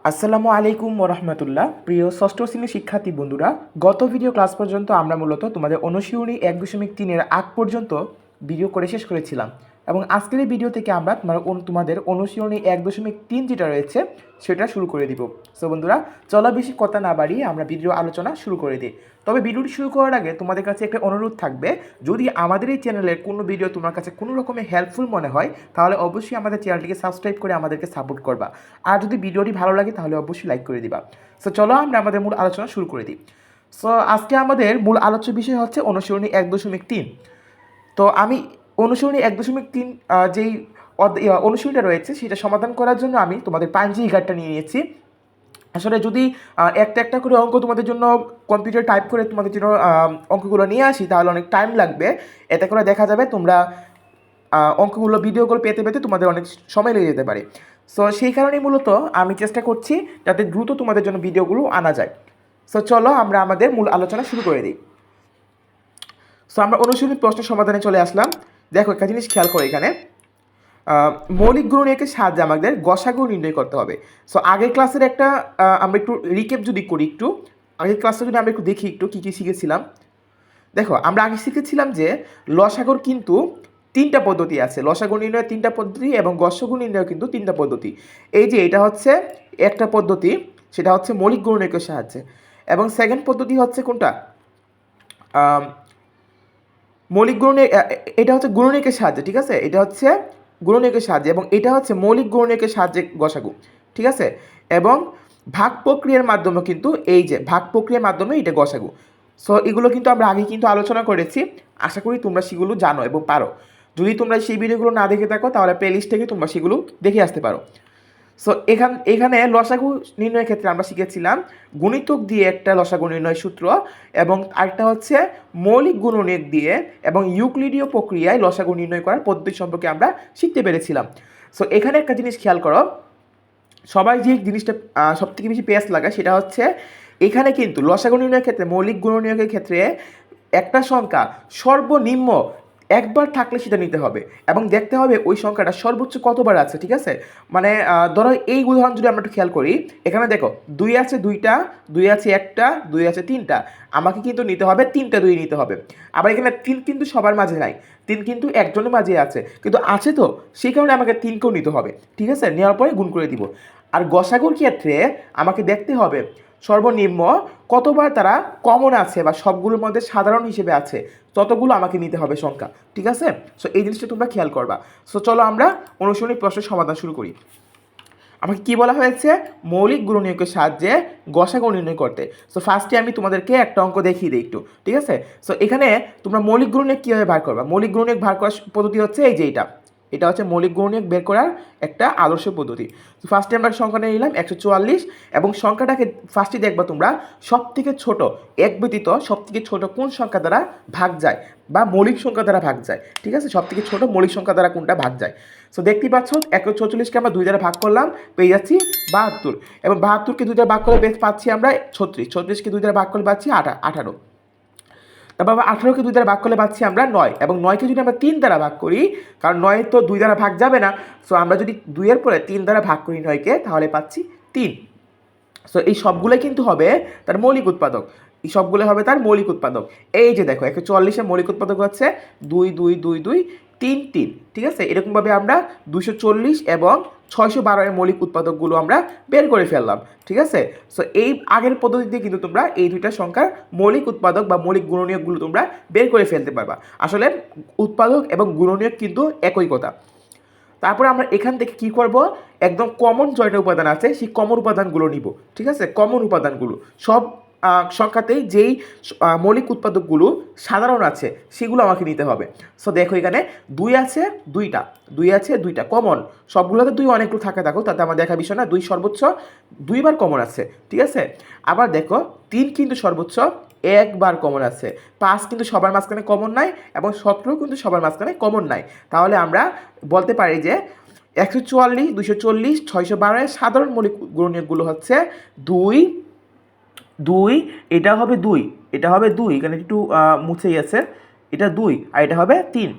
আসসালামু আলাইকুম ওরহমতুল্লাহ। প্রিয় ষষ্ঠ শ্রেণীর শিক্ষার্থী বন্ধুরা, গত ভিডিও ক্লাস পর্যন্ত আমরা মূলত তোমাদের অনুশীলনী 1.3-এর আগ পর্যন্ত ভিডিও করে শেষ করেছিলাম এবং আজকের এই ভিডিও থেকে আমরা তোমাদের অনুশীলনী 1.3 যেটা রয়েছে সেটা শুরু করে দিব। সো বন্ধুরা, চলো বেশি কথা না বাড়িয়ে আমরা ভিডিও আলোচনা শুরু করে দিই। তবে ভিডিওটি শুরু করার আগে তোমাদের কাছে একটা অনুরোধ থাকবে, যদি আমাদের এই চ্যানেলের কোনো ভিডিও তোমার কাছে কোনো রকমের হেল্পফুল মনে হয় তাহলে অবশ্যই আমাদের চ্যানেলটিকে সাবস্ক্রাইব করে আমাদেরকে সাপোর্ট করবা। আর যদি ভিডিওটি ভালো লাগে তাহলে অবশ্যই লাইক করে দিবা। সো চলো আমরা আমাদের মূল আলোচনা শুরু করে দিই। সো আজকে আমাদের মূল আলোচ্য বিষয় হচ্ছে অনুশীলনী 1.3। তো আমি অনুশীলনী 1.3 যেই অনুশীলনীটা রয়েছে সেটা সমাধান করার জন্য আমি তোমাদের পাঞ্জি গাইডটা নিয়ে নিয়েছি। আসলে যদি একটা একটা করে অঙ্ক তোমাদের জন্য কম্পিউটার টাইপ করে তোমাদের জন্য অঙ্কগুলো নিয়ে আসি তাহলে অনেক টাইম লাগবে। এতে করে দেখা যাবে তোমরা অঙ্কগুলো ভিডিওগুলো পেতে পেতে তোমাদের অনেক সময় লেগে যেতে পারে। সো সেই কারণেই মূলত আমি চেষ্টা করছি যাতে দ্রুত তোমাদের জন্য ভিডিওগুলো আনা যায়। সো চলো আমরা আমাদের মূল আলোচনা শুরু করে দিই। সো আমরা অনুশীলনী প্রশ্ন সমাধানে চলে আসলাম। দেখো একটা জিনিস খেয়াল করো, এখানে মৌলিক গুণনীয়কের সাহায্যে আমাদের গসাগু নির্ণয় করতে হবে। সো আগের ক্লাসের একটা আমরা একটু রিকেপ যদি করি, একটু আগের ক্লাসটা যদি আমরা একটু দেখি একটু কী কী শিখেছিলাম। দেখো আমরা আগে শিখেছিলাম যে লসাগুর কিন্তু তিনটা পদ্ধতি আছে, লসাগু নির্ণয়ের তিনটা পদ্ধতি এবং গসাগু নির্ণয়ের কিন্তু তিনটা পদ্ধতি। এই যে এটা হচ্ছে একটা পদ্ধতি, সেটা হচ্ছে মৌলিক গুণনীয়কের সাহায্যে, এবং সেকেন্ড পদ্ধতি হচ্ছে কোনটা, মৌলিক গুণনীয়ক, এটা হচ্ছে গুণনীয়কের সাহায্যে, ঠিক আছে, এটা হচ্ছে গুণনীয়কের সাহায্যে, এবং এটা হচ্ছে মৌলিক গুণনীয়কের সাহায্যে গসাগু, ঠিক আছে। এবং ভাগ প্রক্রিয়ার মাধ্যমে কিন্তু এই যে ভাগ প্রক্রিয়ার মাধ্যমে এটা গসাগু। সো এগুলো কিন্তু আমরা আগে কিন্তু আলোচনা করেছি, আশা করি তোমরা সেগুলো জানো এবং পারো। যদি তোমরা সেই ভিডিওগুলো না দেখে থাকো তাহলে প্লে লিস্ট থেকে তোমরা সেগুলো দেখে আসতে পারো। সো এখানে লসাগু নির্ণয়ের ক্ষেত্রে আমরা শিখেছিলাম গুণিতক দিয়ে একটা লসাগু নির্ণয় সূত্র, এবং আরেকটা হচ্ছে মৌলিক গুণনীয়ক দিয়ে এবং ইউক্লিডীয় প্রক্রিয়ায় লসাগু নির্ণয় করার পদ্ধতি সম্পর্কে আমরা শিখতে পেরেছিলাম। সো এখানে একটা জিনিস খেয়াল করো, সবাই যে জিনিসটা সবথেকে বেশি পেঁয়াজ লাগায় সেটা হচ্ছে এখানে কিন্তু লসাগু নির্ণয়ের ক্ষেত্রে মৌলিক গুণনীয়কের ক্ষেত্রে একটা সংখ্যা সর্বনিম্ন একবার থাকলে সেটা নিতে হবে এবং দেখতে হবে ওই সংখ্যাটা সর্বোচ্চ কতবার আছে, ঠিক আছে। মানে ধরো এই উদাহরণ যদি আমরা একটু খেয়াল করি, এখানে দেখো 2 আছে 2টা, 2 আছে 1টা, 2 আছে 3টা, আমাকে কিন্তু নিতে হবে 3টা 2 নিতে হবে। আবার এখানে 3 কিন্তু সবার মাঝে নাই, 3 কিন্তু একজনের মাঝে আছে, কিন্তু আছে তো সেই কারণে আমাকে 3কেও নিতে হবে, ঠিক আছে। নেওয়ার পরে গুণ করে দিব। আর গসাগুর ক্ষেত্রে আমাকে দেখতে হবে সর্বনিম্ন কতবার তারা কমন আছে বা সবগুলোর মধ্যে সাধারণ হিসেবে আছে ততগুলো আমাকে নিতে হবে সংখ্যা, ঠিক আছে। সো এই জিনিসটা তোমরা খেয়াল করবা। সো চলো আমরা অনুশীলনী প্রশ্নের সমাধান শুরু করি। আমাকে কি বলা হয়েছে, মৌলিক গুণনীয়কের সাহায্যে গসাগু নির্ণয় করতে। সো ফার্স্টে আমি তোমাদেরকে একটা অঙ্ক দেখিয়ে দিই একটু, ঠিক আছে। সো এখানে তোমরা মৌলিক গুণনীয়ক কীভাবে বার করবা, মৌলিক গুণনীয়ক বার করার পদ্ধতি হচ্ছে এই যে এটা হচ্ছে মৌলিক গুণনীয়ক বের করার একটা আদর্শ পদ্ধতি। তো ফার্স্টে আমরা সংখ্যা নিয়ে নিলাম 144, এবং সংখ্যাটাকে ফার্স্টে দেখবা তোমরা সব থেকে ছোটো এক ব্যতীত সব থেকে ছোটো কোন সংখ্যা দ্বারা ভাগ যায় বা মৌলিক সংখ্যা দ্বারা ভাগ যায়, ঠিক আছে। সব থেকে ছোটো মৌলিক সংখ্যা দ্বারা কোনটা ভাগ যায়। সো দেখতেই পাচ্ছ 144কে আমরা 2 দ্বারা ভাগ করলাম, পেয়ে যাচ্ছি 72, এবং 72কে 2 দ্বারা ভাগ করলে পাচ্ছি আমরা 36, 36কে 2 দ্বারা ভাগ করলে পাচ্ছি 18, তারপর আবার 18কে 2 দ্বারা ভাগ করলে পাচ্ছি আমরা 9, এবং 9কে যদি আমরা 3 দ্বারা ভাগ করি, কারণ 9 তো 2 দ্বারা ভাগ যাবে না, সো আমরা যদি 2-এর পরে 3 দ্বারা ভাগ করি 9কে তাহলে পাচ্ছি 3। সো এই সবগুলোই কিন্তু হবে তার মৌলিক উৎপাদক, এই সবগুলো হবে তার মৌলিক উৎপাদক। এই যে দেখো 144-এর মৌলিক উৎপাদক হচ্ছে 2 2 2 2 3 3, ঠিক আছে। এরকমভাবে আমরা 240 এবং 612-এর মৌলিক উৎপাদকগুলো আমরা বের করে ফেললাম, ঠিক আছে। সো এই আগের পদ্ধতিতে কিন্তু তোমরা এই দুইটা সংখ্যার মৌলিক উৎপাদক বা মৌলিক গুণনীয়কগুলো তোমরা বের করে ফেলতে পারবা। আসলে উৎপাদক এবং গুণনীয়ক কিন্তু একই কথা। তারপরে আমরা এখান থেকে কি করব, একদম কমন জয়টা উপাদান আছে সেই কমন উপাদানগুলো নিব, ঠিক আছে। কমন উপাদানগুলো সব সংখ্যাতেই যেই মৌলিক উৎপাদকগুলো সাধারণ আছে সেগুলো আমাকে নিতে হবে। সো দেখো এখানে 2 আছে 2টা, 2 আছে 2টা কমন, সবগুলোতে 2 অনেকগুলো থাকো তাতে আমার দেখা বিষয় না, 2 সর্বোচ্চ 2বার কমন আছে, ঠিক আছে। আবার দেখো 3 কিন্তু সর্বোচ্চ একবার কমন আছে, 5 কিন্তু সবার মাঝখানে কমন নাই, এবং 17 কিন্তু সবার মাঝখানে কমন নাই। তাহলে আমরা বলতে পারি যে 144, 240, 612-এর সাধারণ মৌলিক গুণনীয়কগুলো হচ্ছে 2 2, এটা হবে 2, এটা হবে 2, এখানে একটু মুছেই আছে, এটা 2 আর এটা হবে 3।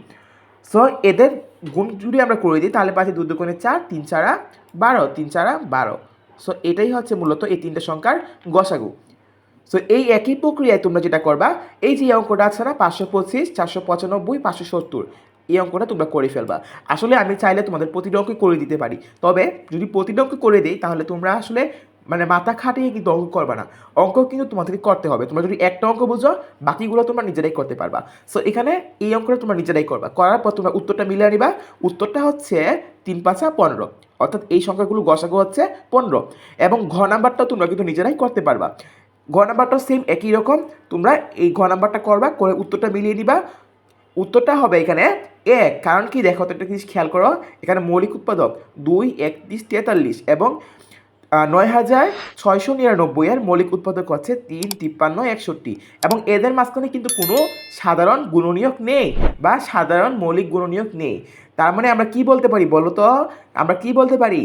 সো এদের গুণ যদি আমরা করে দিই তাহলে পাচ্ছি 2 2 4, 3 4 12, 3 4 12। সো এটাই হচ্ছে মূলত এই তিনটে সংখ্যার গসাগু। সো এই একই প্রক্রিয়ায় তোমরা যেটা করবা, এই যে অঙ্কটা আছে না 525, 495, 570, এই অঙ্কটা তোমরা করে ফেলবা। আসলে আমি চাইলে তোমাদের প্রতিটা অঙ্ক করে দিতে পারি, তবে যদি প্রতিটা অঙ্ক করে দিই তাহলে তোমরা আসলে মানে মাথা খাটিয়ে কিন্তু অঙ্ক করবা না, অঙ্ক কিন্তু তোমাদেরকে করতে হবে। তোমরা যদি একটা অঙ্ক বুঝো বাকিগুলো তোমরা নিজেরাই করতে পারবা। সো এখানে এই অঙ্কটা তোমরা নিজেরাই করবা, করার পর তোমরা উত্তরটা মিলিয়ে নিবা। উত্তরটা হচ্ছে 3 5 15, অর্থাৎ এই সংখ্যাগুলো গসাগু হচ্ছে 15। এবং ঘ নাম্বারটা তোমরা কিন্তু নিজেরাই করতে পারবা। ঘ নাম্বারটাও সেম একই রকম, তোমরা এই ঘ নাম্বারটা করবা, করে উত্তরটা মিলিয়ে নিবা। উত্তরটা হবে এখানে 1, কারণ কি দেখো তো একটা জিনিস খেয়াল করো, এখানে মৌলিক উৎপাদক 2, 31, 43 এবং 9699 এর মৌলিক উৎপাদক হচ্ছে 3, 53, 61 এবং এদের মাঝখানে কিন্তু কোনো সাধারণ গুণনীয়ক নেই বা সাধারণ মৌলিক গুণনীয়ক নেই। তার মানে আমরা কি বলতে পারি বলো তো, আমরা কি বলতে পারি,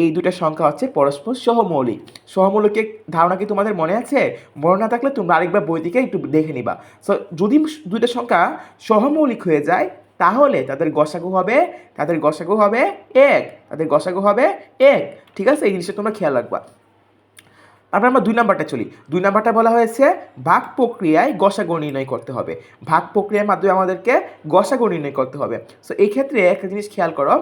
এই দুটা সংখ্যা হচ্ছে পরস্পর সহমৌলিক। সহমৌলিকের ধারণা কি তোমাদের মনে আছে? মনে না থাকলে তোমরা আরেকবার বই থেকে একটু দেখে নিবা। সো যদি দুইটা সংখ্যা সহমৌলিক হয়ে যায় তাহলে তাদের গসাগু হবে 1, তাদের গসাগু হবে 1। ঠিক আছে, এই জিনিসটা তোমরা খেয়াল রাখবা। আমরা 2 নাম্বারটা চলি। 2 নাম্বারটা বলা হয়েছে ভাগ প্রক্রিয়ায় গসাগু নির্ণয় করতে হবে। ভাগ প্রক্রিয়ার মাধ্যমে আমাদেরকে গসাগু নির্ণয় করতে হবে। সো এই ক্ষেত্রে একটা জিনিস খেয়াল করো,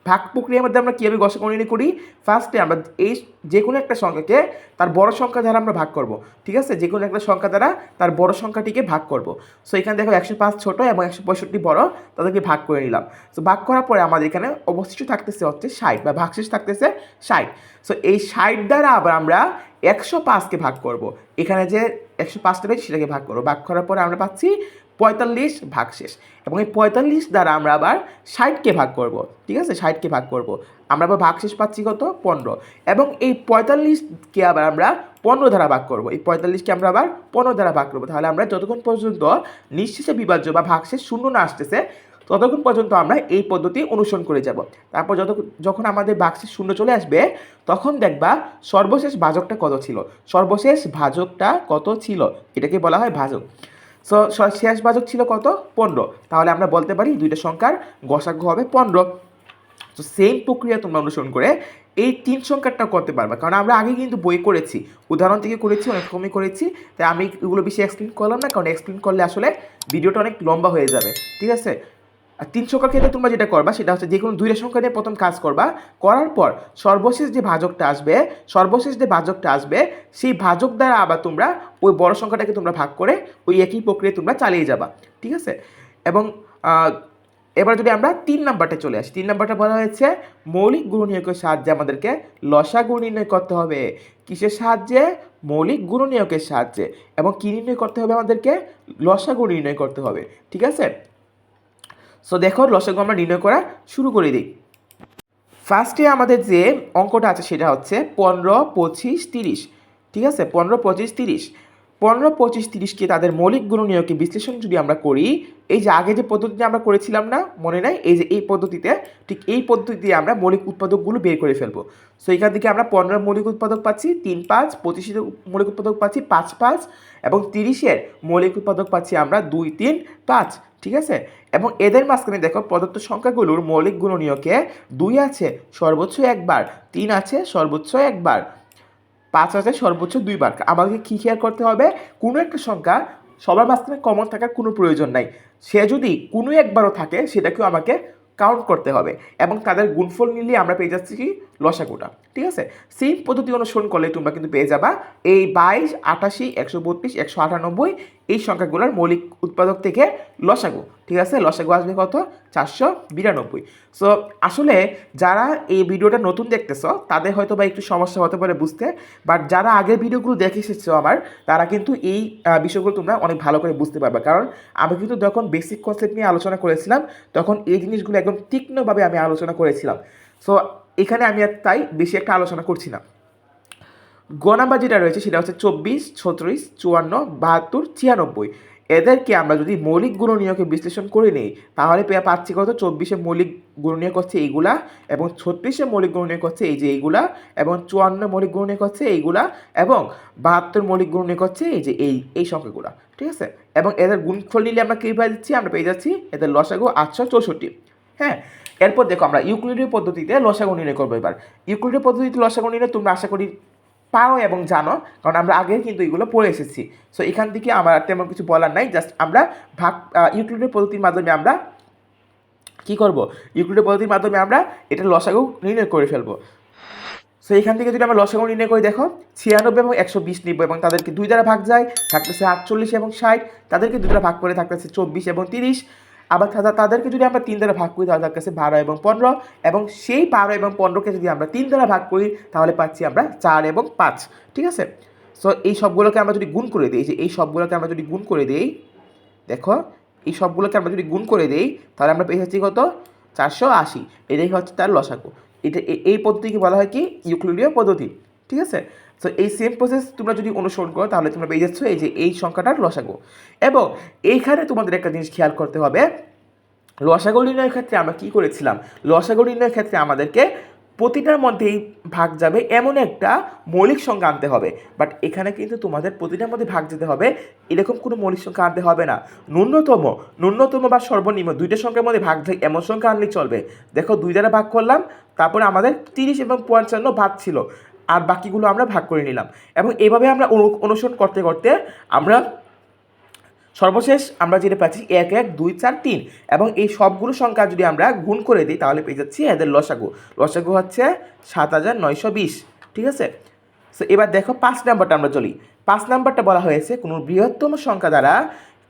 ভাগ প্রক্রিয়ার মধ্যে আমরা কীভাবে গসাগু নির্ণয় করি? ফার্স্টে আমরা এই যে কোনো একটা সংখ্যাকে তার বড় সংখ্যা দ্বারা আমরা ভাগ করব। ঠিক আছে, যে কোনো একটা সংখ্যা দ্বারা তার বড় সংখ্যাটিকে ভাগ করব। সো এখানে দেখো 105 ছোট এবং 165 বড়, তাদেরকে ভাগ করে নিলাম। সো ভাগ করার পরে আমাদের এখানে অবশিষ্ট থাকতেছে হচ্ছে 60 বা ভাগশেষ থাকতেছে 60। সো এই 60 দ্বারা আবার আমরা 105কে ভাগ করব। এখানে যে 105টা রয়েছে সেটাকে ভাগ করবো, ভাগ করার পরে আমরা পাচ্ছি 45 ভাগশেষ। এবং এই 45 দ্বারা আমরা আবার 60কে ভাগ করব। ঠিক আছে, 60কে ভাগ করব, আমরা আবার ভাগশেষ পাচ্ছি কত? 15। এবং এই 45কে আবার আমরা 15 দ্বারা ভাগ করব। এই 45কে আমরা আবার 15 দ্বারা ভাগ করব। তাহলে আমরা যতক্ষণ পর্যন্ত নিঃশেষে বিভাজ্য বা ভাগশেষ শূন্য না আসতেছে ততক্ষণ পর্যন্ত আমরা এই পদ্ধতি অনুসরণ করে যাব। তারপর যখন আমাদের ভাগশেষ শূন্য চলে আসবে তখন দেখবা সর্বশেষ ভাজকটা কত ছিল। সর্বশেষ ভাজকটা কত ছিল এটাকে বলা হয় ভাজক। সো শেষ ভাজক ছিল কত? 15। তাহলে আমরা বলতে পারি দুইটা সংখ্যার গসাগু হবে 15। তো সেম প্রক্রিয়া তোমরা অনুসরণ করে এই 3 সংখ্যাটাও করতে পারবে, কারণ আমরা আগে কিন্তু বই করেছি, উদাহরণ থেকে করেছি, অনেক কমই করেছি। তাই আমি এগুলো বেশি এক্সপ্লেন করলাম না, কারণ এক্সপ্লেন করলে আসলে ভিডিওটা অনেক লম্বা হয়ে যাবে। ঠিক আছে, আর 3 সংখ্যার ক্ষেত্রে তোমরা যেটা করবা সেটা হচ্ছে যে কোনো দুইটা সংখ্যা নিয়ে প্রথম কাজ করবা, করার পর সর্বশেষ যে ভাজকটা আসবে সেই ভাজক দ্বারা আবার তোমরা ওই বড় সংখ্যাটাকে তোমরা ভাগ করে ওই একই প্রক্রিয়া তোমরা চালিয়ে যাবা। ঠিক আছে, এবং এবার যদি আমরা 3 নাম্বারটা চলে আসি, 3 নাম্বারটা বলা হয়েছে মৌলিক গুণনীয়কের সাহায্যে আমাদেরকে লসাগু নির্ণয় করতে হবে। কিসের সাহায্যে? মৌলিক গুণনীয়কের সাহায্যে। এবং কি নির্ণয় করতে হবে? আমাদেরকে লসাগু নির্ণয় করতে হবে। ঠিক আছে, সো দেখো লসাগু আমরা নির্ণয় করা শুরু করে দিই। ফার্স্টে আমাদের যে অঙ্কটা আছে সেটা হচ্ছে 15, 25, 30। ঠিক আছে, 15, 25, 30। 15, 25, 30কে তাদের মৌলিক গুণনীয়কে বিশ্লেষণ যদি আমরা করি, এই যে আগে যে পদ্ধতিতে আমরা করেছিলাম না, মনে নাই? এই যে এই পদ্ধতিতে, ঠিক এই পদ্ধতিতে আমরা মৌলিক উৎপাদকগুলো বের করে ফেলবো। সো এখান থেকে আমরা 15 মৌলিক উৎপাদক পাচ্ছি 3, 5, 25 মৌলিক উৎপাদক পাচ্ছি 5, 5 এবং 30-এর মৌলিক উৎপাদক পাচ্ছি আমরা 2, 3, 5। ঠিক আছে, এবং এদের মাঝখানে দেখো প্রদত্ত সংখ্যাগুলোর মৌলিক গুণনীয়কে 2 আছে সর্বোচ্চ একবার, 3 আছে সর্বোচ্চ একবার, 5 আছে সর্বোচ্চ 2 বার। আমাকে কী খেয়াল করতে হবে? কোনো একটা সংখ্যা সবার মাঝখানে কমন থাকার কোনো প্রয়োজন নাই, সে যদি কোনো একবারও থাকে সেটাকেও আমাকে কাউন্ট করতে হবে এবং তাদের গুণফল নিলে আমরা পেয়ে যাচ্ছি কি? লসাগুটা। ঠিক আছে, সেম পদ্ধতি অনুসরণ করলে তোমরা কিন্তু পেয়ে যাবা এই 22, 88, 132, 198 এই সংখ্যাগুলোর মৌলিক উৎপাদক থেকে লসাগু। ঠিক আছে, লসাগু আসবে কত? 492। সো আসলে যারা এই ভিডিওটা নতুন দেখতেছো তাদের হয়তো বা একটু সমস্যা হতে পারে বুঝতে, বাট যারা আগের ভিডিওগুলো দেখে এসেছো আমার, তারা কিন্তু এই বিষয়গুলো তোমরা অনেক ভালো করে বুঝতে পারবে। কারণ আমি কিন্তু যখন বেসিক কনসেপ্ট নিয়ে আলোচনা করেছিলাম তখন এই জিনিসগুলো একদম তীক্ষ্ণভাবে আমি আলোচনা করেছিলাম। সো এখানে আমি আর তাই বেশি একটা আলোচনা করছি না। গ নাম্বার যেটা রয়েছে সেটা হচ্ছে 24, 36, 54, 72, 96। এদেরকে আমরা যদি মৌলিক গুণনীয়কে বিশ্লেষণ করে নিই তাহলে পাচ্ছি কত? 24-এ মৌলিক গুণনীয়ক হচ্ছে এইগুলা, এবং 36-এ মৌলিক গুণনীয়ক হচ্ছে এই যে এইগুলা, এবং 54 মৌলিক গুণনীয়ক হচ্ছে এইগুলা, এবং 72 মৌলিক গুণনীয়ক হচ্ছে এই যে এই সংখ্যাগুলা। ঠিক আছে, এবং এদের গুণফল নিলে আমরা কী পেয়ে যাচ্ছি? আমরা পেয়ে যাচ্ছি এদের লসাগু 864। হ্যাঁ, এরপর দেখো আমরা ইউক্লিডীয় পদ্ধতিতে লসাগু নির্ণয় করবো। এবার ইউক্লিডীয় পদ্ধতিতে লসাগু নির্ণয় তোমরা আশা করি পারো এবং জানো, কারণ আমরা আগে কিন্তু এগুলো পড়ে এসেছি। সো এখান থেকে আমার তেমন কিছু বলার নাই, জাস্ট আমরা ইউক্লিডীয় পদ্ধতির মাধ্যমে আমরা কী করব, ইউক্লিডীয় পদ্ধতির মাধ্যমে আমরা এটা লসাগু নির্ণয় করে ফেলবো। সো এখান থেকে যদি আমরা লসাগু নির্ণয় করি, দেখো 96 এবং 120 নিব এবং তাদেরকে 2 দ্বারা ভাগ যায়, থাকতেছে 48 এবং 60, তাদেরকে 2 দ্বারা ভাগ করে থাকতেছে 24 এবং 30, আবার তাদেরকে যদি আমরা 3 দ্বারা ভাগ করি তাহলে থাকতেছে 12 এবং 15, এবং সেই 12 এবং 15কে যদি আমরা 3 দ্বারা ভাগ করি তাহলে পাচ্ছি আমরা 4 এবং 5। ঠিক আছে, সো এই সবগুলোকে আমরা যদি গুণ করে দিই, যে এই সবগুলোকে আমরা যদি গুণ করে দিই, দেখো এই সবগুলোকে আমরা যদি গুণ করে দিই তাহলে আমরা পেয়ে যাচ্ছি কত, 480। এটাই হচ্ছে তার লসাগু। এটা এই পদ্ধতিকে বলা হয় কি, ইউক্লিডীয় পদ্ধতি। ঠিক আছে, সো এই সেম প্রসেস তোমরা যদি অনুসরণ করো তাহলে তোমরা পেয়ে যাচ্ছ এই যে এই সংখ্যাটার লসাগু। এবং এইখানে তোমাদের একটা জিনিস খেয়াল করতে হবে, লসাগু নির্ণয়ের ক্ষেত্রে আমরা কী করেছিলাম, লসাগু নির্ণয়ের ক্ষেত্রে আমাদেরকে প্রতিটার মধ্যেই ভাগ যাবে এমন একটা মৌলিক সংখ্যা আনতে হবে। বাট এখানে কিন্তু তোমাদের প্রতিটার মধ্যে ভাগ যেতে হবে এরকম কোনো মৌলিক সংখ্যা আনতে হবে না, ন্যূনতম বা সর্বনিম্ন দুইটা সংখ্যার মধ্যে ভাগ যায় এমন সংখ্যা আনলেই চলবে। দেখো 2 দ্বারা ভাগ করলাম, তারপরে আমাদের 30 এবং 55 ভাগ ছিল, আর বাকিগুলো আমরা ভাগ করে নিলাম। এবং এভাবে আমরা অনুসরণ করতে করতে আমরা সর্বশেষ আমরা যেটা পাচ্ছি 1 1 2 4 3, এবং এই সবগুলো সংখ্যা যদি আমরা গুণ করে দিই তাহলে পেয়ে যাচ্ছি এদের লসাগু। লসাগু হচ্ছে 7920। ঠিক আছে, সো এবার দেখো 5 নাম্বারটা আমরা চলি। 5 নাম্বারটা বলা হয়েছে কোন বৃহত্তম সংখ্যা দ্বারা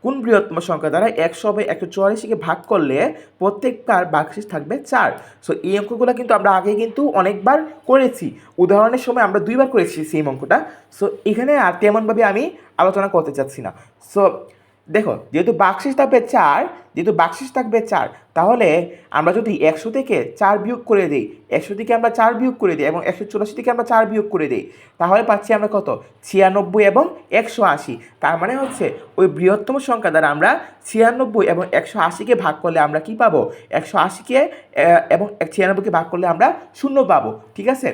100 বাই 184কে ভাগ করলে প্রত্যেকবার ভাগশেষ থাকবে 4। সো এই অঙ্কগুলো কিন্তু আমরা আগে কিন্তু অনেকবার করেছি, উদাহরণের সময় আমরা 2বার করেছি সেম অঙ্কটা। সো এখানে আর তেমনভাবে আমি আলোচনা করতে চাচ্ছি না। সো দেখো যেহেতু বাকশেষ থাকবে 4, তাহলে আমরা যদি 100 থেকে 4 বিয়োগ করে দিই, 100 থেকে আমরা 4 বিয়োগ করে দিই এবং 184 থেকে আমরা 4 বিয়োগ করে দিই, তাহলে পাচ্ছি আমরা কত, 96 এবং 180। তার মানে হচ্ছে ওই বৃহত্তম সংখ্যা দ্বারা আমরা 96 এবং 180কে ভাগ করলে আমরা কি পাবো, 180কে এবং 96কে ভাগ করলে আমরা 0 পাবো। ঠিক আছে,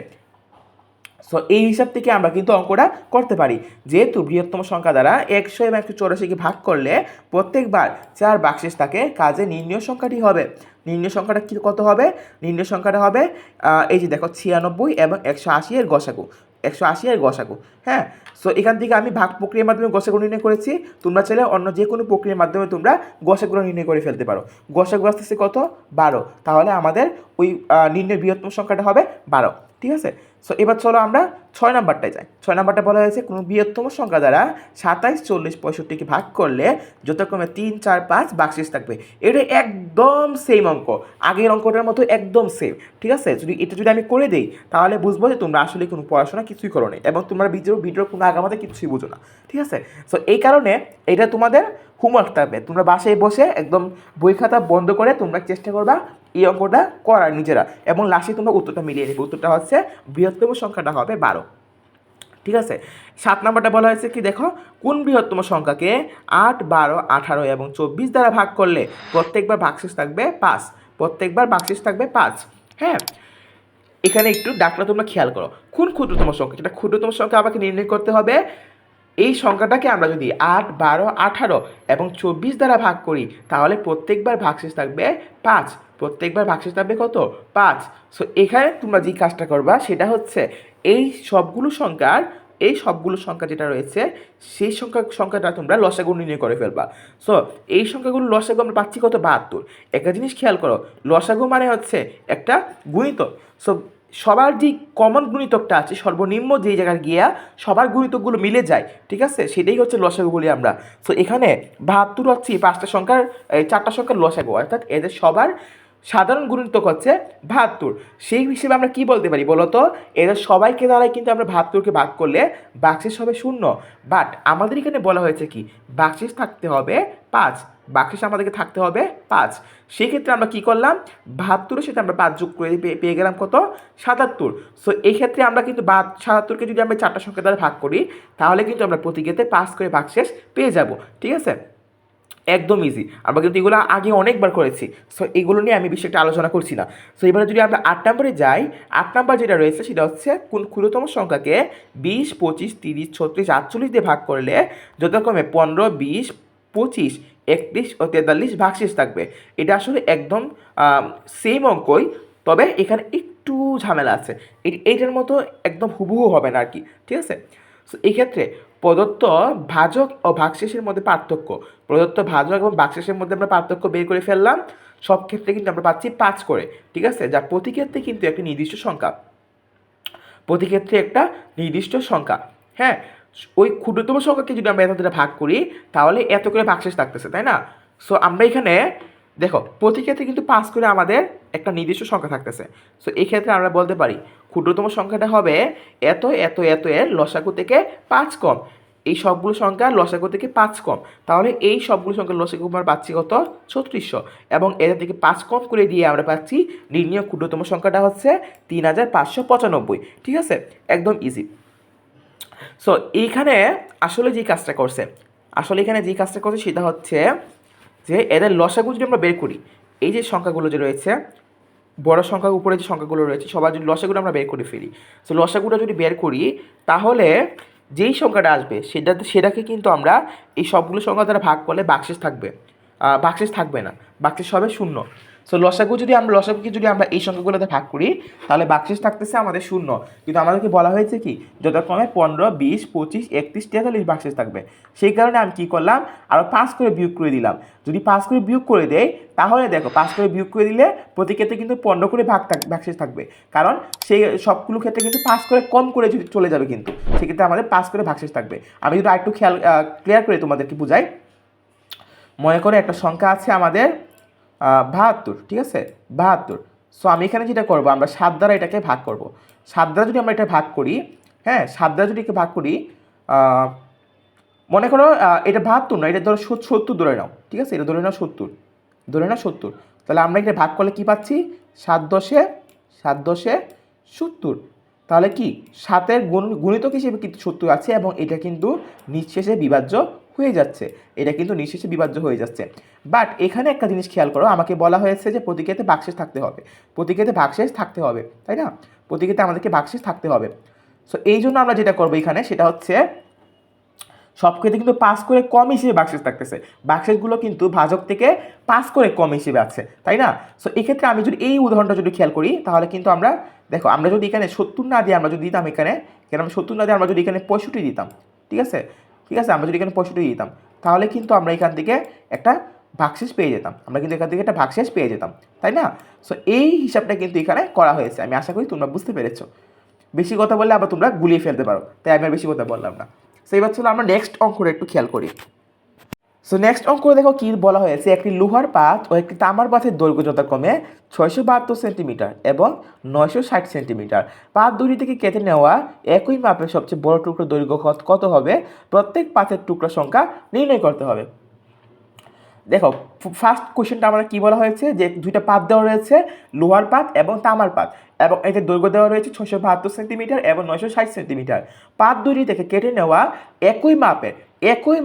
সো এই হিসাব থেকে আমরা কিন্তু অঙ্কটা করতে পারি, যেহেতু বৃহত্তম সংখ্যা দ্বারা 100 এবং 184কে ভাগ করলে প্রত্যেকবার 4 ভাগশেষ থাকে, কাজে নির্ণয় সংখ্যাটি হবে, নির্ণয় সংখ্যাটা কি কত হবে, নির্ণয় সংখ্যাটা হবে এই যে দেখো 96 এবং 180 এর গসাগু, 180 এর গসাগু। হ্যাঁ, সো এখান থেকে আমি ভাগ প্রক্রিয়ার মাধ্যমে গসাগু নির্ণয় করেছি, তোমরা চাইলে অন্য যে কোনো প্রক্রিয়ার মাধ্যমে তোমরা গসাগুলো নির্ণয় করে ফেলতে পারো। গসাগু আসতেছে কত, 12, তাহলে আমাদের ওই নির্ণয়ের বৃহত্তম সংখ্যাটা হবে 12। ঠিক আছে, সো এবার চলো আমরা 6 নাম্বারটায় যাই। 6 নাম্বারটা বলা হয়েছে কোনো বৃহত্তম সংখ্যা দ্বারা 27 40 65কে ভাগ করলে যথাক্রমে 3 4 5 ভাগশেষ থাকবে। এটা একদম সেম অঙ্ক, আগের অঙ্কটার মতো একদম সেম। ঠিক আছে, এটা যদি আমি করে দিই তাহলে বুঝবো যে তোমরা আসলে কোনো পড়াশোনা কিছুই করো নি এবং তোমরা ভিডিওর কোনো আগামাতে কিছুই বুঝো না। ঠিক আছে, সো এই কারণে এটা তোমাদের হোমওয়ার্ক থাকবে, তোমরা বাসায় বসে একদম বই খাতা বন্ধ করে তোমরা চেষ্টা করবা এই অঙ্কটা করার নিজেরা, এবং লাস্টে তোমরা উত্তরটা মিলিয়ে নেবে। উত্তরটা হচ্ছে বৃহত্তম সংখ্যাটা হবে 12। ঠিক আছে, 7 নাম্বারটা বলা হয়েছে কি, দেখো কোন বৃহত্তম সংখ্যাকে 8 12 18 এবং 24 দ্বারা ভাগ করলে প্রত্যেকবার ভাগশেষ থাকবে 5, প্রত্যেকবার ভাগশেষ থাকবে 5। হ্যাঁ, এখানে একটু ডাকটা তোমরা খেয়াল করো, কোন ক্ষুদ্রতম সংখ্যা, এটা ক্ষুদ্রতম সংখ্যা আমাকে নির্ণয় করতে হবে। এই সংখ্যাটাকে আমরা যদি 8 12 18 এবং 24 দ্বারা ভাগ করি তাহলে প্রত্যেকবার ভাগশেষ থাকবে 5, প্রত্যেকবার ভাগশেষ থাকবে কত, 5। সো এখানে তোমরা যে কাজটা করবা সেটা হচ্ছে এই সবগুলো সংখ্যা যেটা রয়েছে সেই সংখ্যাটা তোমরা লসাগু নির্ণয় করে ফেলবা। সো এই সংখ্যাগুলো লসাগু আমরা পাচ্ছি কত, 72। একটা জিনিস খেয়াল করো, লসাগু মানে হচ্ছে একটা গুণিতক। সো সবার যে কমন গুণিতকটা আছে, সর্বনিম্ন যেই জায়গায় গিয়া সবার গুণিতকগুলো মিলে যায়, ঠিক আছে, সেটাই হচ্ছে লসাগু বলি আমরা। সো এখানে 72 হচ্ছে 4টা সংখ্যার লসাগু, অর্থাৎ এদের সবার সাধারণ গুণিতক হচ্ছে 72। সেই হিসেবে আমরা কি বলতে পারি বলো তো, এদের সবাইকে দ্বারাই কিন্তু আমরা 72কে ভাগ করলে ভাগশেষ হবে 0। বাট আমাদের এখানে বলা হয়েছে কি, ভাগশেষ থাকতে হবে 5, ভাগশেষ আমাদেরকে থাকতে হবে 5। সেক্ষেত্রে আমরা কি করলাম, 72-এর সাথে আমরা 5 যোগ করে পেয়ে গেলাম কত, 77। সো এই ক্ষেত্রে আমরা কিন্তু 77কে যদি আমরা 4টা সংখ্যা দ্বারা ভাগ করি তাহলে কিন্তু আমরা প্রতি ক্ষেত্রে 5 করে ভাগশেষ পেয়ে যাব। ঠিক আছে, একদম ইজি, আমরা কিন্তু এগুলো আগে অনেকবার করেছি। সো এগুলো নিয়ে আমি বেশি একটা আলোচনা করছি না। সো এবারে যদি আমরা 8 নম্বরে যাই, 8 নম্বর যেটা রয়েছে সেটা হচ্ছে কোন ক্ষুদ্রতম সংখ্যাকে 20 25 30 36 48 দিয়ে ভাগ করলে যথাক্রমে 15 20 25 31 ও 43 ভাগশেষ থাকবে। এটা আসলে একদম সেম অঙ্কই, তবে এখানে একটু ঝামেলা আছে। এইটার মতো একদম হুবহু হবে না আর কি, ঠিক আছে। সো এই ক্ষেত্রে প্রদত্ত ভাজক ও ভাগশেষের মধ্যে পার্থক্য, প্রদত্ত ভাজক এবং ভাগশেষের মধ্যে আমরা পার্থক্য বের করে ফেললাম। সব ক্ষেত্রে কিন্তু আমরা পাচ্ছি 5 করে, ঠিক আছে, যা প্রতি ক্ষেত্রে কিন্তু একটা নির্দিষ্ট সংখ্যা, প্রতি ক্ষেত্রে একটা নির্দিষ্ট সংখ্যা। হ্যাঁ, ওই ক্ষুদ্রতম সংখ্যাকে যদি আমরা এত দ্বারা ভাগ করি তাহলে এত করে ভাগশেষ থাকতেছে, তাই না? সো আমরা এখানে দেখো প্রতি ক্ষেত্রে কিন্তু 5 করে আমাদের একটা নির্দিষ্ট সংখ্যা থাকতেছে। সো এই ক্ষেত্রে আমরা বলতে পারি ক্ষুদ্রতম সংখ্যাটা হবে এত এত এত এর লসাগু থেকে 5 কম। এই সবগুলো সংখ্যা লসাগু থেকে 5 কম, তাহলে এই সবগুলো সংখ্যার লসাগু আমরা পাচ্ছি কত? 3600। এবং এদের থেকে 5 কম করে দিয়ে আমরা পাচ্ছি নির্ণীয় ক্ষুদ্রতম সংখ্যাটা হচ্ছে 3595। ঠিক আছে, একদম ইজি। সো এইখানে আসলে যে কাজটা করছে, সেটা হচ্ছে যে এদের লসাগু যদি আমরা বের করি, এই যে সংখ্যাগুলো যে রয়েছে, বড় সংখ্যার উপরে যে সংখ্যাগুলো রয়েছে সবার যদি লসাগুলো আমরা বের করে ফেলি, সো লসাগুলো যদি বের করি তাহলে যেই সংখ্যাটা আসবে সেটাকে কিন্তু আমরা এই সবগুলো সংখ্যা দ্বারা ভাগ করলে ভাগশেষ থাকবে না, ভাগশেষ হবে 0। সো লসাগুকে যদি আমরা এই সংখ্যাগুলোতে ভাগ করি তাহলে ভাগশেষ থাকতেছে আমাদের 0, কিন্তু আমাদেরকে বলা হয়েছে কি যথাক্রমে 15, 20, 25, 31, 43 ভাগশেষ থাকবে। সেই কারণে আমি কি করলাম, আরও 5 করে বিয়োগ করে দিলাম। যদি 5 করে বিয়োগ করে দেয় তাহলে দেখো 5 করে বিয়োগ করে দিলে প্রতি ক্ষেত্রে কিন্তু 15 করে ভাগশেষ থাকবে, কারণ সেই সবগুলো ক্ষেত্রে কিন্তু 5 করে কম করে যদি চলে যাবে, কিন্তু সেক্ষেত্রে আমাদের 5 করে ভাগশেষ থাকবে। আমি যদি আরেকটু ক্লিয়ার করে তোমাদেরকে বুঝাই, মনে করে একটা সংখ্যা আছে আমাদের 72, ঠিক আছে, 72। সো আমি এখানে যেটা করবো, আমরা 7 দ্বারা এটাকে ভাগ করব। 7 দ্বারা যদি আমরা এটা ভাগ করি, হ্যাঁ 7 দ্বারা যদি একে ভাগ করি, মনে করো এটা 72 না, এটা ধরো 70 ধরে নাও, ঠিক আছে, এটা ধরে নাও 70, তাহলে আমরা এটা ভাগ করলে কি পাচ্ছি, 7 10 70। তাহলে কি 7-এর গুণিতক হিসেবে কিন্তু 70 আছে, এবং এটা কিন্তু নিঃশেষে বিভাজ্য হয়ে যাচ্ছে, বাট এখানে একটা জিনিস খেয়াল করো, আমাকে বলা হয়েছে যে প্রতি ক্ষেত্রে ভাগশেষ থাকতে হবে, তাই না? প্রতি ক্ষেত্রে আমাদেরকে ভাগশেষ থাকতে হবে। সো এই জন্য আমরা যেটা করবো এখানে সেটা হচ্ছে সব ক্ষেত্রে কিন্তু 5 করে কম হিসেবে ভাগশেষ থাকতেছে, ভাগশেষগুলো কিন্তু ভাজক থেকে 5 করে কম হিসেবে আছে, তাই না? সো এক্ষেত্রে আমি যদি এই উদাহরণটা যদি খেয়াল করি তাহলে কিন্তু আমরা দেখো, আমরা যদি এখানে 70 না দিয়ে আমরা যদি দিতাম এখানে, আমরা 70 না দিয়ে আমরা যদি এখানে 65 দিতাম, ঠিক আছে, আমরা যদি এখানে 65 দিতাম তাহলে কিন্তু আমরা এখান থেকে একটা ভাগশেষ পেয়ে যেতাম, তাই না? সো এই হিসাবটা কিন্তু এখানে করা হয়েছে, আমি আশা করি তোমরা বুঝতে পেরেছো। বেশি কথা বললে আবার তোমরা গুলিয়ে ফেলতে পারো, তাই আমি আর বেশি কথা বললাম না। সো এবার চলো আমরা নেক্সট অঙ্কটা একটু খেয়াল করি। সো নেক্সট অঙ্ক দেখো কি বলা হয়েছে, একটি লোহার পাত ও একটি তামার পাতের দৈর্ঘ্য যথাক্রমে 672 সেন্টিমিটার এবং 960 সেন্টিমিটার। পাত দুটি থেকে কেটে নেওয়া একই মাপের সবচেয়ে বড় টুকরো দৈর্ঘ্য কত হবে? প্রত্যেক পাতের টুকরা সংখ্যা নির্ণয় করতে হবে। দেখো ফার্স্ট কোশ্চেনটা আমরা কি বলা হয়েছে, যে দুইটা পাত দেওয়া রয়েছে, লোহার পাত এবং তামার পাত, এবং এতে দৈর্ঘ্য দেওয়া রয়েছে 672 সেন্টিমিটার এবং 960 সেন্টিমিটার। পাত দুটি থেকে কেটে নেওয়া একই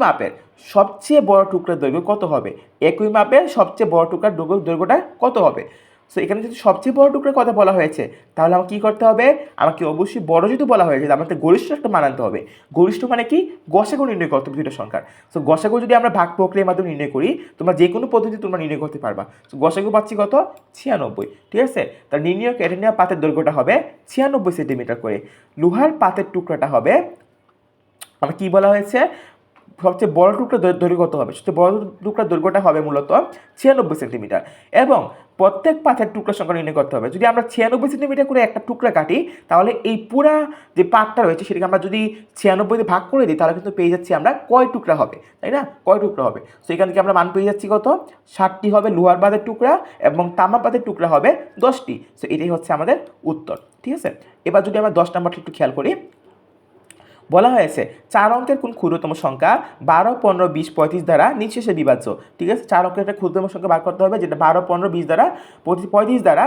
মাপের সবচেয়ে বড় টুকরার দৈর্ঘ্য কত হবে? একই মাপের সবচেয়ে বড় টুকরার দৈর্ঘ্যটা কত হবে? সো এখানে যদি সবচেয়ে বড় টুকরার কথা বলা হয়েছে তাহলে আমাকে কী করতে হবে, আমাকে অবশ্যই বড় যদি বলা হয়েছে আমাকে গরিষ্ঠ একটা মান আনতে হবে। গরিষ্ঠ মানে কি, গসাগু নির্ণয় করতে হবে দুটো সংখ্যার। সো গসাগু যদি আমরা ভাগ প্রক্রিয়ার মাধ্যমে নির্ণয় করি, তোমরা যে কোনো পদ্ধতি তোমরা নির্ণয় করতে পারবা। সো গসাগু পাচ্ছি কত? 96, ঠিক আছে। তার নির্ণয় কেটে নেওয়া পাতের দৈর্ঘ্যটা হবে 96 সেন্টিমিটার করে। লোহার পাতের টুকরাটা হবে, আমার কি বলা হয়েছে, সবচেয়ে বড় টুকরা দৈর্ঘ্য কত হবে? সবচেয়ে বড় টুকরার দৈর্ঘ্যটা হবে মূলত 96 সেন্টিমিটার, এবং প্রত্যেক পাতের টুকরা সংখ্যা নির্ণয় করতে হবে। যদি আমরা 96 সেন্টিমিটার করে একটা টুকরা কাটি তাহলে এই পুরা যে পাতটা রয়েছে সেটাকে আমরা যদি 96 দিয়ে ভাগ করে দিই তাহলে কিন্তু পেয়ে যাচ্ছি আমরা কয় টুকরা হবে, তাই না? কয় টুকরা হবে? সো এখান থেকে আমরা মান পেয়ে যাচ্ছি কত? 60টি হবে লোহার পাতের টুকরা এবং তামার পাতের টুকরা হবে 10টি। সো এটাই হচ্ছে আমাদের উত্তর, ঠিক আছে। এবার যদি আমরা 10 নম্বরটা একটু খেয়াল করি, বলা হয়েছে 4 অঙ্কের কোন ক্ষুদ্রতম সংখ্যা 12, 15, 20, 35 দ্বারা নিঃশেষে বিভাজ্য। ঠিক আছে, 4 অঙ্কের একটা ক্ষুদ্রতম সংখ্যা বার করতে হবে যেটা 12, 15, 20 দ্বারা 35 দ্বারা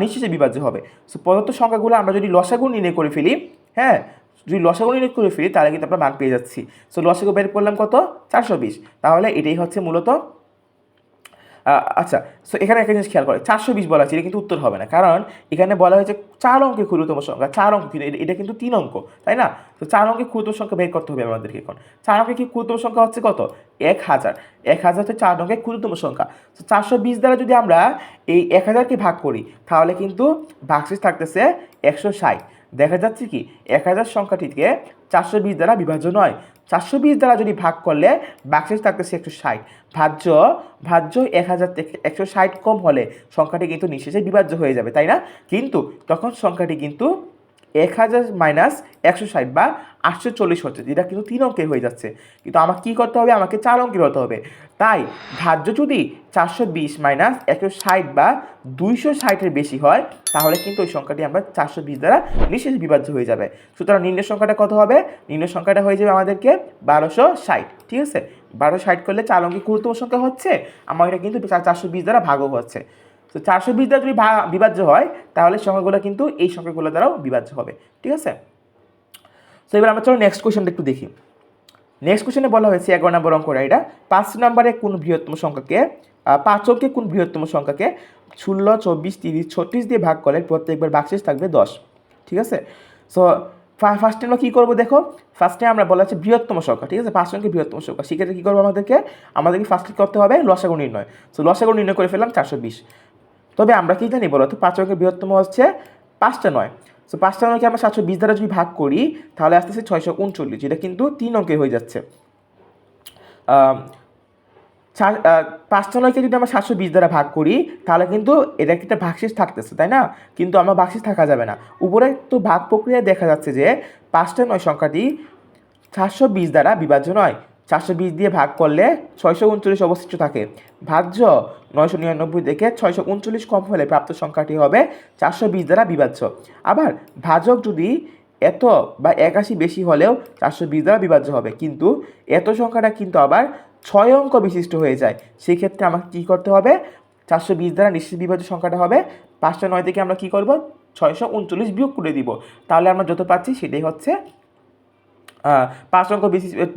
নিঃশেষে বিভাজ্য হবে। সো প্রদত্ত সংখ্যাগুলো আমরা যদি লসাগু নির্ণয় করে ফেলি, হ্যাঁ যদি লসাগু নির্ণয় করে ফেলি তাহলে কিন্তু আমরা মান পেয়ে যাচ্ছি। সো লসাগু বের করলাম কত? 420। তাহলে এটাই হচ্ছে মূলত আচ্ছা, সো এখানে একটা জিনিস খেয়াল করে 420 বলা আছে, এটা কিন্তু উত্তর হবে না, কারণ এখানে বলা হয়েছে 4 অঙ্কের ক্ষুদ্রতম সংখ্যা, 4 অঙ্ক কিন্তু এটা কিন্তু 3 অঙ্ক, তাই না? তো 4 অঙ্কের ক্ষুদ্রতম সংখ্যা বের করতে হবে আমাদেরকে এখন। 4 অঙ্কের কি ক্ষুদ্রতম সংখ্যা হচ্ছে কত? 1000। 1000 হচ্ছে 4 অঙ্কের ক্ষুদ্রতম সংখ্যা। তো 420 দ্বারা যদি আমরা এই 1000কে ভাগ করি, তাহলে কিন্তু ভাগশেষ থাকতেছে 160। দেখা যাচ্ছে কি 1000 সংখ্যাটিকে 420 দ্বারা বিভাজ্য নয়। 420 দ্বারা যদি ভাগ করলে ভাগশেষ থাকতেছে 160। ভাজ্য 1000 থেকে 160 কম হলে সংখ্যাটি কিন্তু নিঃশেষে বিভাজ্য হয়ে যাবে, তাই না? কিন্তু তখন সংখ্যাটি কিন্তু 1000 মাইনাস 160 বা 840 হচ্ছে, যেটা কিন্তু 3 অঙ্কের হয়ে যাচ্ছে। কিন্তু আমাকে কী করতে হবে? আমাকে 4 অঙ্কের হতে হবে। তাই ভাজ্য যদি 420 মাইনাস 160 বা 260-এর বেশি হয়, তাহলে কিন্তু ওই সংখ্যাটি আমরা 420 দ্বারা নিঃশেষে বিভাজ্য হয়ে যাবে। সুতরাং নির্ণয় সংখ্যাটা কত হবে? নির্ণয় সংখ্যাটা হয়ে যাবে আমাদেরকে 1260, ঠিক আছে? 1260 করলে 4 অঙ্কের ক্ষুদ্রতম সংখ্যা হচ্ছে, আমার এটা কিন্তু 420 দ্বারা ভাগও হচ্ছে। তো 420 দ্বারা যদি বিভাজ্য হয়, তাহলে সংখ্যাগুলো কিন্তু এই সংখ্যাগুলো দ্বারাও বিভাজ্য হবে, ঠিক আছে? তো এবার আমরা চলো নেক্সট কোয়েশ্চেনটা একটু দেখি। নেক্সট কোয়েশ্চেনে বলা হয়েছে 11 নম্বর অঙ্কটা, এটা 5 নম্বরে কোন বৃহত্তম সংখ্যাকে 5 অঙ্কে কোন বৃহত্তম সংখ্যাকে 16, 24, 30, 36 দিয়ে ভাগ করলে প্রত্যেকবার ভাগশেষ থাকবে 10, ঠিক আছে? সো ফার্স্টে আমরা কী করবো দেখো, ফার্স্টে আমরা বলা হচ্ছে বৃহত্তম সংখ্যা, ঠিক আছে? 5 অঙ্কের বৃহত্তম সংখ্যা, সেক্ষেত্রে কী করবো আমাদেরকে ফার্স্টে করতে হবে লসাগু নির্ণয়। সো লসাগু নির্ণয় করে ফেললাম 420। তবে আমরা কি জানি বলো তো, 5 অঙ্কের বৃহত্তম হচ্ছে 5টা নয়। সো 5টা নয়কে আমরা 720 দ্বারা যদি ভাগ করি, তাহলে আসতেছে 639, এটা কিন্তু 3 অঙ্কে হয়ে যাচ্ছে। 5টা নয়কে যদি আমরা 720 দ্বারা ভাগ করি, তাহলে কিন্তু এটা একটা ভাগশেষ থাকতেছে, তাই না? কিন্তু আমার ভাগশেষ থাকা যাবে না। উপরে তো ভাগ প্রক্রিয়ায় দেখা যাচ্ছে যে 5টা নয় সংখ্যাটি 720 দ্বারা বিভাজ্য নয়। 420 দিয়ে ভাগ করলে 639 অবশিষ্ট থাকে। ভাজ্য 999 থেকে 639 কম হলে প্রাপ্ত সংখ্যাটি হবে 420 দ্বারা বিভাজ্য। আবার ভাজক যদি এত বা 81 বেশি হলেও 420 দ্বারা বিভাজ্য হবে, কিন্তু এত সংখ্যাটা কিন্তু আবার 6 অঙ্ক বিশিষ্ট হয়ে যায়। সেই ক্ষেত্রে আমাকে কী করতে হবে? 420 দ্বারা নিশ্চিত বিভাজ্য সংখ্যাটা হবে 5টা 9 থেকে আমরা কী করব? 639 বিয়োগ করে দিব। তাহলে আমরা যত পাচ্ছি সেটাই হচ্ছে 5 অঙ্ক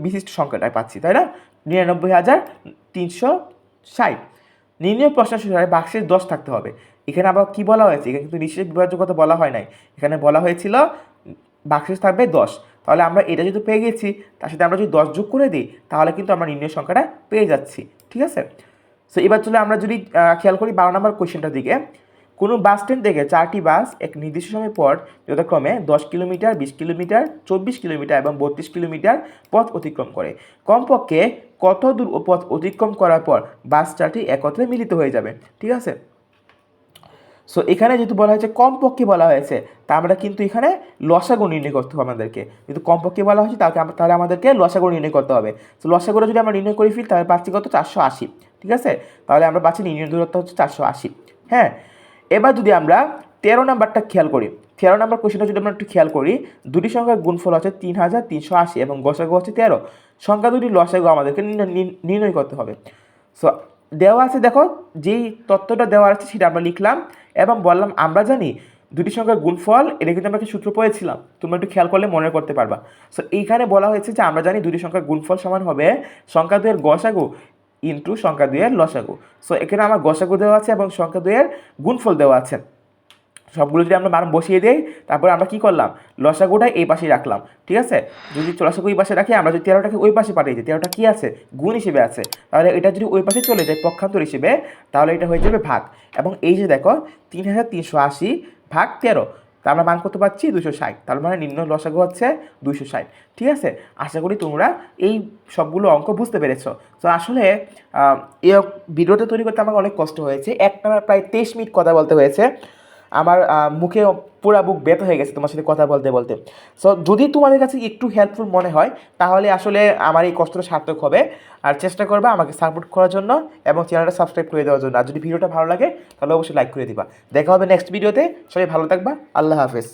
বিশিষ্ট সংখ্যাটাই পাচ্ছি, তাই না? 99,360। নির্ণয় প্রশ্ন অনুসারে ভাগশেষ 10 থাকতে হবে। এখানে আবার কি বলা হয়েছে? এখানে কিন্তু নিশ্চিত বিভাজ্য কথা বলা হয় নাই, এখানে বলা হয়েছিল ভাগশেষ থাকবে 10। তাহলে আমরা এটা যেহেতু পেয়ে গেছি, তার সাথে আমরা যদি 10 যোগ করে দিই, তাহলে কিন্তু আমরা নির্ণয় সংখ্যাটা পেয়ে যাচ্ছি, ঠিক আছে? সো এবার চলে আমরা যদি খেয়াল করি 12 নম্বর কোয়েশ্চেনটার দিকে। কোনো বাস স্ট্যান্ড থেকে 4টি বাস এক নির্দিষ্ট সময় পর যথাক্রমে 10 কিলোমিটার, 20 কিলোমিটার, 24 কিলোমিটার এবং 32 কিলোমিটার পথ অতিক্রম করে। কমপক্ষে কত দূর পথ অতিক্রম করার পর বাস 4টি একত্রে মিলিত হয়ে যাবে, ঠিক আছে? সো এখানে যেহেতু বলা হয়েছে কমপক্ষে বলা হয়েছে, তা আমরা কিন্তু এখানে লসাগু নির্ণয় করতে হবে আমাদেরকে। যেহেতু কমপক্ষে বলা হয়েছে, তাহলে আমাদেরকে লসাগু নির্ণয় করতে হবে। তো লসাগুটা যদি আমরা নির্ণয় করে ফেলি, তাহলে পাচ্ছি কত? 480, ঠিক আছে? তাহলে আমরা পাচ্ছি নির্ণয় দূরত্ব হচ্ছে 480। হ্যাঁ, এবার যদি আমরা 13 নাম্বারটা খেয়াল করি, 13 নাম্বার কোশ্চেনটা যদি আমরা একটু খেয়াল করি, দুটি সংখ্যার গুণফল হচ্ছে 3380 এবং গসাগু হচ্ছে 13। সংখ্যা দুটি লসাগু আমাদেরকে নির্ণয় করতে হবে। সো দেওয়া আছে, দেখো যেই তথ্যটা দেওয়া আছে সেটা আমরা লিখলাম এবং বললাম আমরা জানি দুটি সংখ্যার গুণফল, এটা কিন্তু আমরা একটা সূত্র পড়েছিলাম, তোমরা একটু খেয়াল করলে মনে করতে পারবা। সো এইখানে বলা হয়েছে যে আমরা জানি দুটি সংখ্যার গুণফল সমান হবে সংখ্যা 2 এর গসাগু ইন্টু সংখ্যা 2 এর লসাগু। সো এখানে আমার গসাগু দেওয়া আছে এবং সংখ্যা 2 এর গুণফল দেওয়া আছে। সবগুলো যদি আমরা মান বসিয়ে দিই, তারপরে আমরা কি করলাম? লসাগুটা এই পাশে রাখলাম, ঠিক আছে? যদি লসাগু এই পাশে রাখি, আমরা যদি 13টাকে ওই পাশে পাঠিয়ে দিই, 13টা কি আছে? গুণ হিসেবে আছে। তাহলে এটা যদি ওই পাশে চলে যায় পক্ষান্তর হিসেবে, তাহলে এটা হয়ে যাবে ভাগ। এবং এই যে দেখো 3380 ভাগ 13, তা আমরা মান করতে পারছি 260। তার মানে নিম্ন লসাগু হচ্ছে 260, ঠিক আছে? আশা করি তোমরা এই সবগুলো অঙ্ক বুঝতে পেরেছো। তো আসলে এই ভিডিওটা তৈরি করতে আমার অনেক কষ্ট হয়েছে, একটানা প্রায় 23 মিনিট কথা বলতে হয়েছে। আমার মুখে পুরা বুক ব্যথা হয়ে গেছে তোমার সাথে কথা বলতে বলতে। সো যদি তোমাদের কাছে একটু হেল্পফুল মনে হয়, তাহলে আসলে আমার এই কষ্টটা সার্থক হবে। আর চেষ্টা করবে আমাকে সাপোর্ট করার জন্য এবং চ্যানেলটা সাবস্ক্রাইব করে দেওয়ার জন্য। আর যদি ভিডিওটা ভালো লাগে, তাহলে অবশ্যই লাইক করে দিবা। দেখা হবে নেক্সট ভিডিওতে। সবাই ভালো থাকবা। আল্লাহ হাফেজ।